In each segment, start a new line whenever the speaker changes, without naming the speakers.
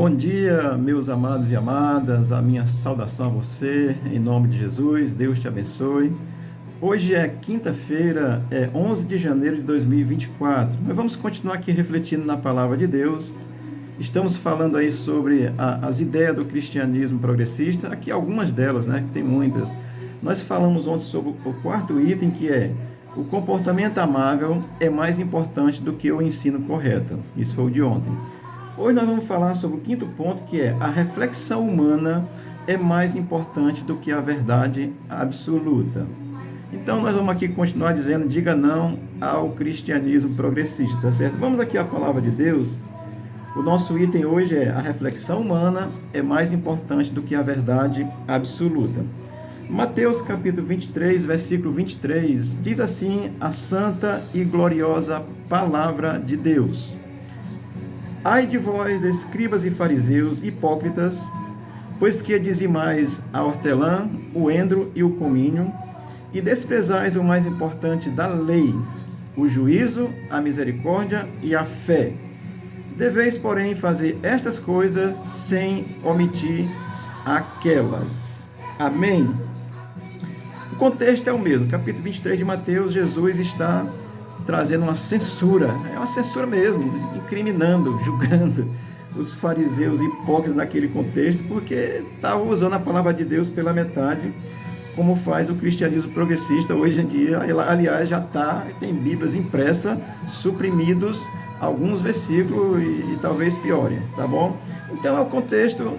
Bom dia, meus amados e amadas, a minha saudação a você, em nome de Jesus, Deus te abençoe. Hoje é quinta-feira, 11 de janeiro de 2024. Nós vamos continuar aqui refletindo na palavra de Deus. Estamos falando aí sobre as ideias do cristianismo progressista, aqui algumas delas, né, que tem muitas. Nós falamos ontem sobre o quarto item, que é: o comportamento amável é mais importante do que o ensino correto. Isso foi o de ontem. Hoje nós vamos falar sobre o quinto ponto, que é: a reflexão humana é mais importante do que a verdade absoluta. Então nós vamos aqui continuar dizendo: diga não ao cristianismo progressista, tá certo? Vamos aqui à palavra de Deus. O nosso item hoje é: a reflexão humana é mais importante do que a verdade absoluta. Mateus capítulo 23, versículo 23, diz assim a santa e gloriosa palavra de Deus: Ai de vós, escribas e fariseus, hipócritas, pois que dizimais a hortelã, o endro e o cominho, e desprezais o mais importante da lei, o juízo, a misericórdia e a fé. Deveis, porém, fazer estas coisas sem omitir aquelas. Amém? O contexto é o mesmo. Capítulo 23 de Mateus, Jesus está trazendo uma censura, é uma censura mesmo, incriminando, julgando os fariseus hipócritas naquele contexto, porque estavam usando a palavra de Deus pela metade, como faz o cristianismo progressista hoje em dia. Aliás, já tem Bíblias impressas, suprimidos alguns versículos e talvez piorem, tá bom? Então é o contexto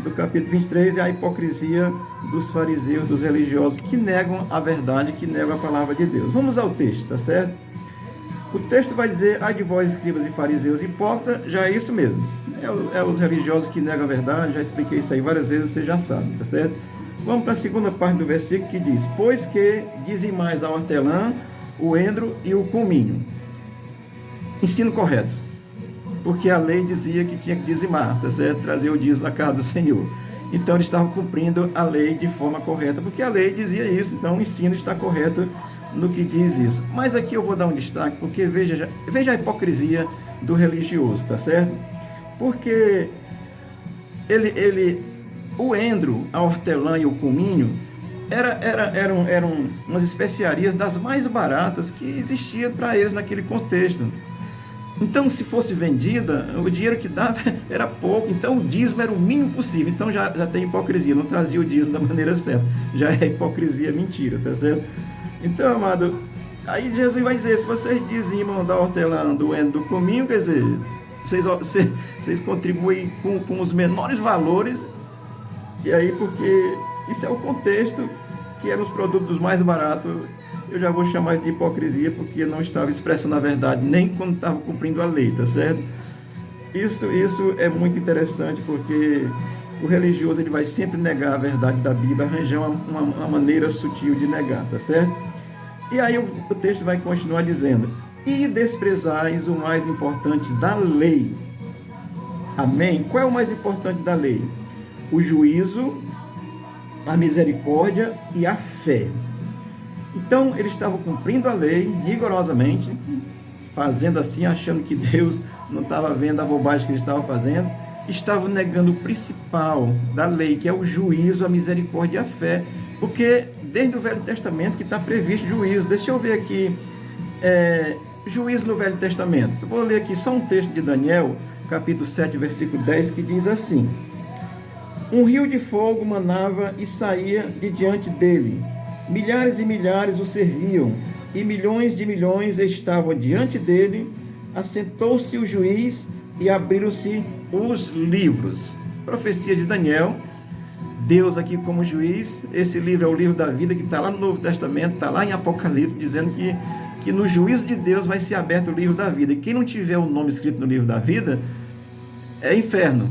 do capítulo 23, é a hipocrisia dos fariseus, dos religiosos, que negam a verdade, que negam a palavra de Deus. Vamos ao texto, tá certo? O texto vai dizer: ai de vós, escribas e fariseus hipócritas. Já é isso mesmo, é os religiosos que negam a verdade. Já expliquei isso aí várias vezes, você já sabe, tá certo? Vamos para a segunda parte do versículo, que diz: pois que dizimais a hortelã, o endro e o cominho. Ensino correto, porque a lei dizia que tinha que dizimar, tá certo? Trazer o dízimo à casa do Senhor. Então eles estavam cumprindo a lei de forma correta, porque a lei dizia isso. Então o ensino está correto no que diz isso. Mas aqui eu vou dar um destaque, porque veja a hipocrisia do religioso, tá certo? Porque o endro, a hortelã e o cominho eram umas especiarias das mais baratas que existiam para eles naquele contexto. Então, se fosse vendida, o dinheiro que dava era pouco. Então, o dízimo era o mínimo possível. Então, já tem hipocrisia. Não trazia o dízimo da maneira certa. Já é hipocrisia, mentira, tá certo? Então, amado, aí Jesus vai dizer: se vocês dizimam da hortelã, do endro, do cominho, quer dizer, vocês contribuem com os menores valores. E aí, porque isso é o contexto, que eram os produtos mais baratos. Eu já vou chamar isso de hipocrisia, porque não estava expressando a verdade, nem quando estava cumprindo a lei, tá certo? Isso é muito interessante, porque o religioso ele vai sempre negar a verdade da Bíblia, arranjar uma maneira sutil de negar, tá certo? E aí o texto vai continuar dizendo: e desprezais o mais importante da lei. Amém? Qual é o mais importante da lei? O juízo, a misericórdia e a fé. Então, eles estavam cumprindo a lei rigorosamente, fazendo assim, achando que Deus não estava vendo a bobagem que eles estavam fazendo. Estavam negando o principal da lei, que é o juízo, a misericórdia e a fé. Porque desde o Velho Testamento que está previsto juízo. Deixa eu ver aqui, juízo no Velho Testamento. Eu vou ler aqui só um texto de Daniel, capítulo 7, versículo 10, que diz assim: um rio de fogo manava e saía de diante dele. Milhares e milhares o serviam, e milhões de milhões estavam diante dele. Assentou-se o juiz e abriram-se os livros. Profecia de Daniel, Deus aqui como juiz. Esse livro é o livro da vida, que está lá no Novo Testamento, está lá em Apocalipse, dizendo que no juízo de Deus vai ser aberto o livro da vida. E quem não tiver o nome escrito no livro da vida, é inferno.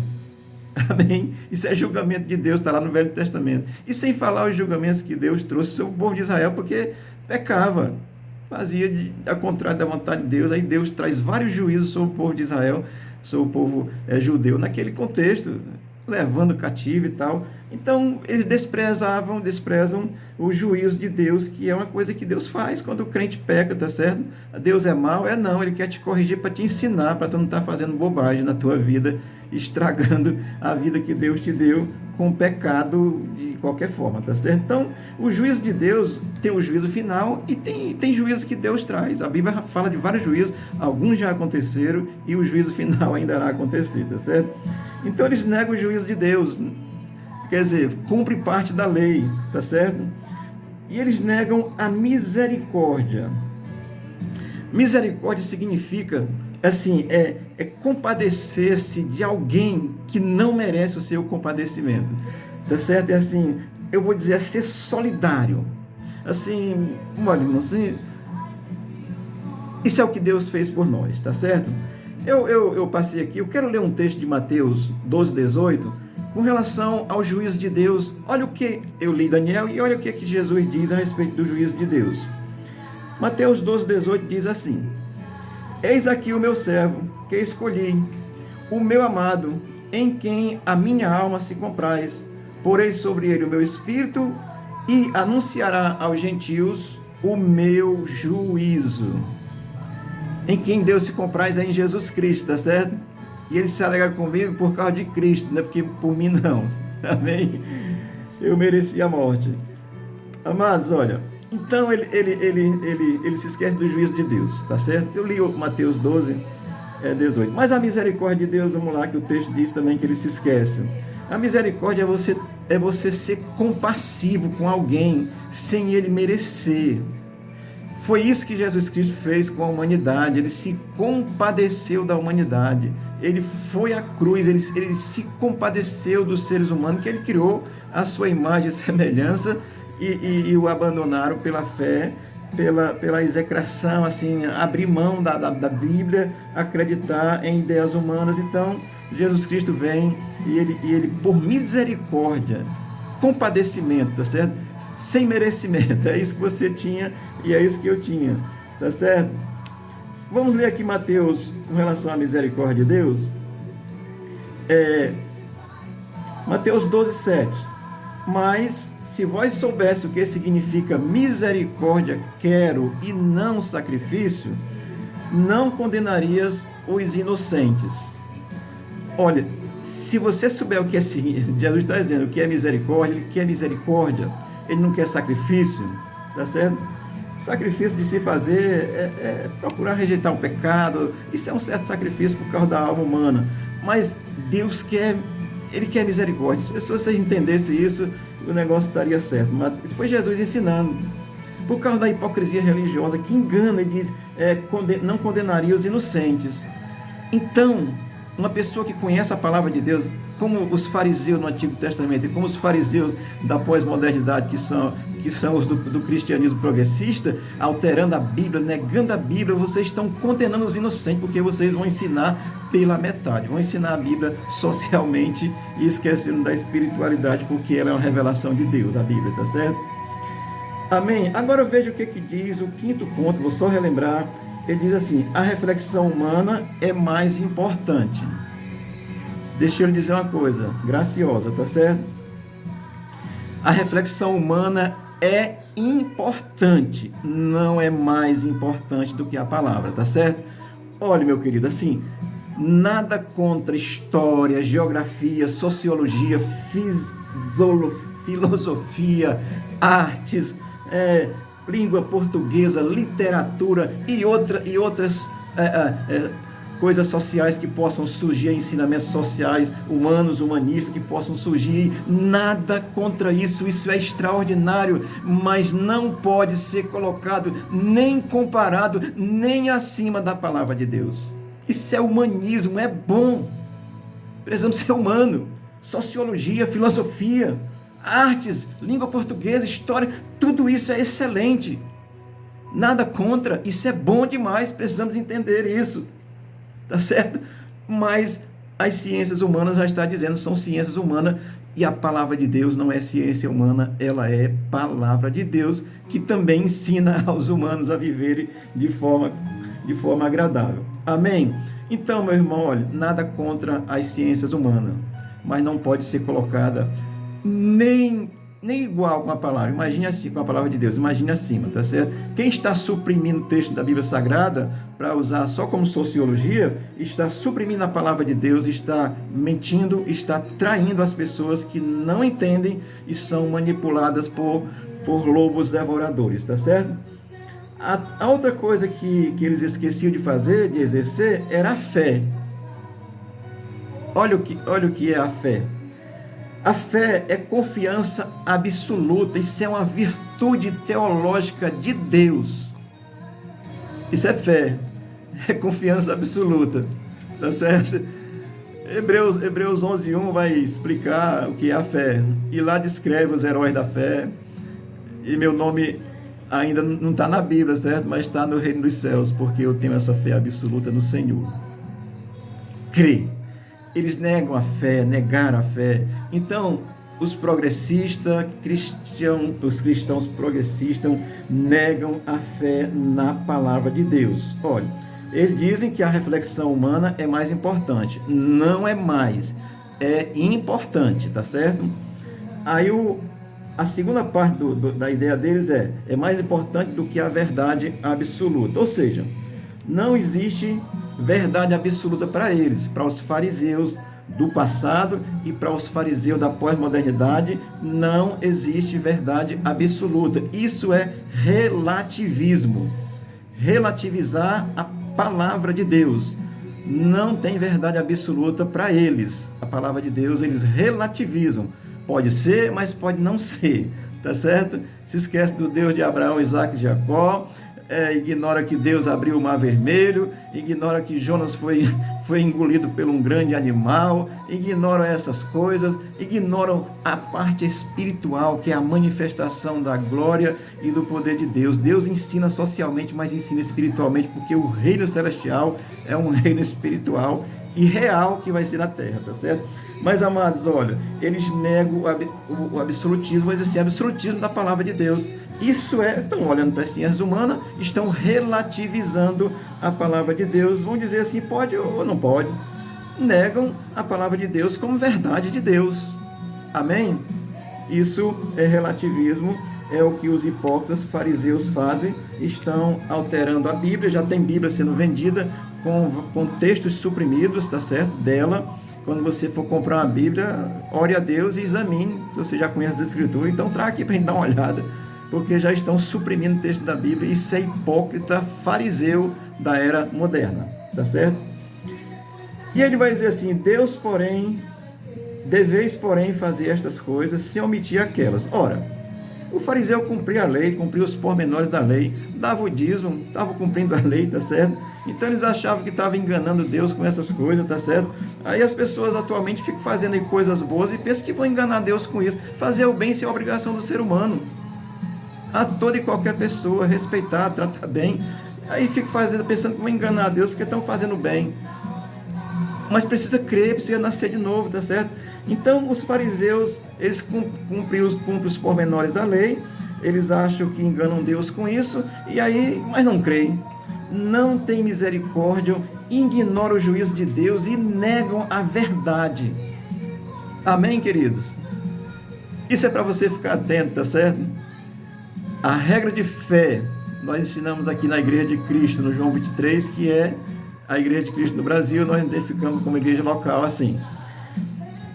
Amém? Isso é julgamento de Deus, está lá no Velho Testamento. E sem falar os julgamentos que Deus trouxe sobre o povo de Israel, porque pecava, fazia ao contrário da vontade de Deus. Aí Deus traz vários juízos sobre o povo de Israel, sobre o povo judeu, naquele contexto, levando cativo e tal. Então, eles desprezam o juízo de Deus, que é uma coisa que Deus faz quando o crente peca, tá certo? Deus é mau? Não, ele quer te corrigir para te ensinar, para tu não estar fazendo bobagem na tua vida estragando a vida que Deus te deu com pecado de qualquer forma, tá certo? Então, o juízo de Deus tem o juízo final e tem juízo que Deus traz. A Bíblia fala de vários juízos, alguns já aconteceram e o juízo final ainda irá acontecer, tá certo? Então, eles negam o juízo de Deus, quer dizer, cumpre parte da lei, tá certo? E eles negam a misericórdia. Misericórdia significa, assim, compadecer-se de alguém que não merece o seu compadecimento, tá certo? É assim, eu vou dizer, ser solidário. Assim, olha, irmão, assim, isso é o que Deus fez por nós, tá certo? Eu passei aqui, eu quero ler um texto de Mateus 12:18, com relação ao juízo de Deus. Olha o que eu li, Daniel, e olha o que Jesus diz a respeito do juízo de Deus. Mateus 12:18 diz assim: Eis aqui o meu servo, que escolhi, o meu amado, em quem a minha alma se compraz. Porei sobre ele o meu espírito e anunciará aos gentios o meu juízo. Em quem Deus se compraz é em Jesus Cristo, tá certo? E ele se alegra comigo por causa de Cristo, não é porque por mim não. Amém? Eu mereci a morte. Amados, olha, então ele se esquece do juízo de Deus, tá certo? Eu li Mateus 12:18. Mas a misericórdia de Deus, vamos lá, que o texto diz também que ele se esquece. A misericórdia é você ser compassivo com alguém sem ele merecer. Foi isso que Jesus Cristo fez com a humanidade. Ele se compadeceu da humanidade. Ele foi à cruz, ele se compadeceu dos seres humanos que ele criou à sua imagem e semelhança e o abandonaram pela fé, pela execração, assim, abrir mão da Bíblia, acreditar em ideias humanas. Então, Jesus Cristo vem e ele por misericórdia, compadecimento, tá certo? Sem merecimento. É isso que você tinha e é isso que eu tinha, tá certo? Vamos ler aqui Mateus com relação à misericórdia de Deus. Mateus 12:7. Mas se vós soubesse o que significa misericórdia, quero, e não sacrifício, não condenarias os inocentes. Olha, se você souber o que é, Jesus está dizendo, o que é misericórdia, ele quer misericórdia, ele não quer sacrifício, tá certo? Sacrifício de se fazer é procurar rejeitar o pecado, isso é um certo sacrifício por causa da alma humana, mas Deus quer, ele quer misericórdia. Se você entendesse isso, o negócio estaria certo. Mas isso foi Jesus ensinando. Por causa da hipocrisia religiosa que engana, ele diz, não condenaria os inocentes. Então, uma pessoa que conhece a palavra de Deus, como os fariseus no Antigo Testamento e como os fariseus da pós-modernidade, que são os do cristianismo progressista, alterando a Bíblia, negando a Bíblia, vocês estão condenando os inocentes, porque vocês vão ensinar pela metade, vão ensinar a Bíblia socialmente e esquecendo da espiritualidade, porque ela é uma revelação de Deus, a Bíblia, tá certo? Amém? Agora veja o que diz o quinto ponto, vou só relembrar. Ele diz assim: a reflexão humana é mais importante. Deixa eu lhe dizer uma coisa graciosa, tá certo? A reflexão humana é importante, não é mais importante do que a palavra, tá certo? Olha, meu querido, assim, nada contra história, geografia, sociologia, filosofia, artes, língua portuguesa, literatura e outras coisas sociais que possam surgir, ensinamentos sociais, humanistas que possam surgir. Nada contra isso, isso é extraordinário, mas não pode ser colocado, nem comparado, nem acima da palavra de Deus. Isso é humanismo, é bom. Precisamos ser humano. Sociologia, filosofia, artes, língua portuguesa, história, tudo isso é excelente. Nada contra, isso é bom demais, precisamos entender isso. Tá certo? Mas as ciências humanas já está dizendo, são ciências humanas, e a palavra de Deus não é ciência humana, ela é palavra de Deus, que também ensina aos humanos a viverem de forma agradável. Amém? Então, meu irmão, olha, nada contra as ciências humanas, mas não pode ser colocada nem nem igual com a palavra, imagine assim, com a palavra de Deus, imagine acima, tá certo? Quem está suprimindo o texto da Bíblia Sagrada para usar só como sociologia, está suprimindo a palavra de Deus, está mentindo, está traindo as pessoas que não entendem e são manipuladas por lobos devoradores, tá certo? A outra coisa que eles esqueciam de fazer, de exercer, era a fé. Olha o que é a fé. A fé é confiança absoluta, isso é uma virtude teológica de Deus. Isso é fé, é confiança absoluta, tá certo? Hebreus 11:1 vai explicar o que é a fé, e lá descreve os heróis da fé, e meu nome ainda não está na Bíblia, certo? Mas está no reino dos céus, porque eu tenho essa fé absoluta no Senhor. Crê. Eles negam a fé, negaram a fé. Então, os progressistas, os cristãos progressistas negam a fé na palavra de Deus. Olha, eles dizem que a reflexão humana é mais importante. Não é mais, é importante, tá certo? Aí a segunda parte da ideia deles é mais importante do que a verdade absoluta. Ou seja, não existe verdade absoluta para eles, para os fariseus do passado e para os fariseus da pós-modernidade, não existe verdade absoluta. Isso é relativismo. Relativizar a palavra de Deus. Não tem verdade absoluta para eles. A palavra de Deus, eles relativizam. Pode ser, mas pode não ser, tá certo? Se esquece do Deus de Abraão, Isaac e Jacó, ignora que Deus abriu o mar vermelho, ignora que Jonas foi engolido por um grande animal, ignoram essas coisas, ignoram a parte espiritual, que é a manifestação da glória e do poder de Deus. Deus ensina socialmente, mas ensina espiritualmente, porque o reino celestial é um reino espiritual e real que vai ser na terra, tá certo? Mas, amados, olha, eles negam o absolutismo, mas esse absolutismo da palavra de Deus. Isso estão olhando para as ciências humanas, estão relativizando a palavra de Deus, vão dizer assim, pode ou não pode. Negam a palavra de Deus como verdade de Deus. Amém? Isso é relativismo, é o que os hipócritas fariseus fazem, estão alterando a Bíblia, já tem Bíblia sendo vendida com textos suprimidos, tá certo? Dela. Quando você for comprar uma Bíblia, ore a Deus e examine, se você já conhece as Escrituras, então traga aqui para a gente dar uma olhada, porque já estão suprimindo o texto da Bíblia. Isso é hipócrita fariseu da era moderna, tá certo? E ele vai dizer assim, deveis, porém, fazer estas coisas sem omitir aquelas. Ora, o fariseu cumpria a lei, cumpria os pormenores da lei, dava o dízimo, estava cumprindo a lei, tá certo? Então eles achavam que estavam enganando Deus com essas coisas, tá certo? Aí as pessoas atualmente ficam fazendo aí coisas boas e pensam que vão enganar Deus com isso. Fazer o bem, isso é obrigação do ser humano. A toda e qualquer pessoa, respeitar, tratar bem. Aí fica pensando que vão enganar Deus porque estão fazendo bem. Mas precisa crer, precisa nascer de novo, tá certo? Então os fariseus, eles cumprem os pormenores da lei, eles acham que enganam Deus com isso, mas não creem. Não tem misericórdia, ignoram o juízo de Deus e negam a verdade. Amém, queridos? Isso é para você ficar atento, tá certo? A regra de fé, nós ensinamos aqui na Igreja de Cristo, no João 23, que é a Igreja de Cristo no Brasil, nós identificamos como igreja local assim.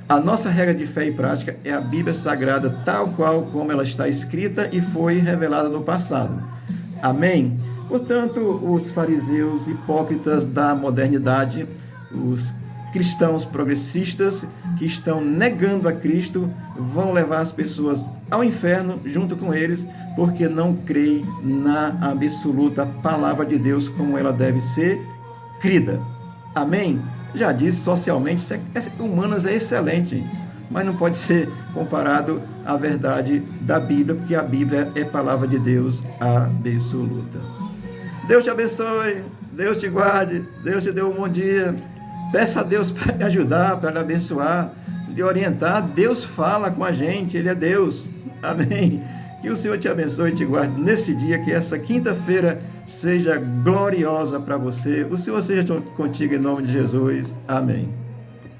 A nossa regra de fé e prática é a Bíblia Sagrada, tal qual como ela está escrita e foi revelada no passado. Amém? Portanto, os fariseus hipócritas da modernidade, os cristãos progressistas que estão negando a Cristo, vão levar as pessoas ao inferno junto com eles, porque não creem na absoluta palavra de Deus como ela deve ser crida. Amém? Já disse, socialmente, humanas é excelente, mas não pode ser comparado à verdade da Bíblia, porque a Bíblia é palavra de Deus absoluta. Deus te abençoe, Deus te guarde, Deus te dê um bom dia. Peça a Deus para me ajudar, para lhe abençoar, lhe orientar. Deus fala com a gente, Ele é Deus. Amém? Que o Senhor te abençoe e te guarde nesse dia, que essa quinta-feira seja gloriosa para você. O Senhor seja contigo em nome de Jesus. Amém.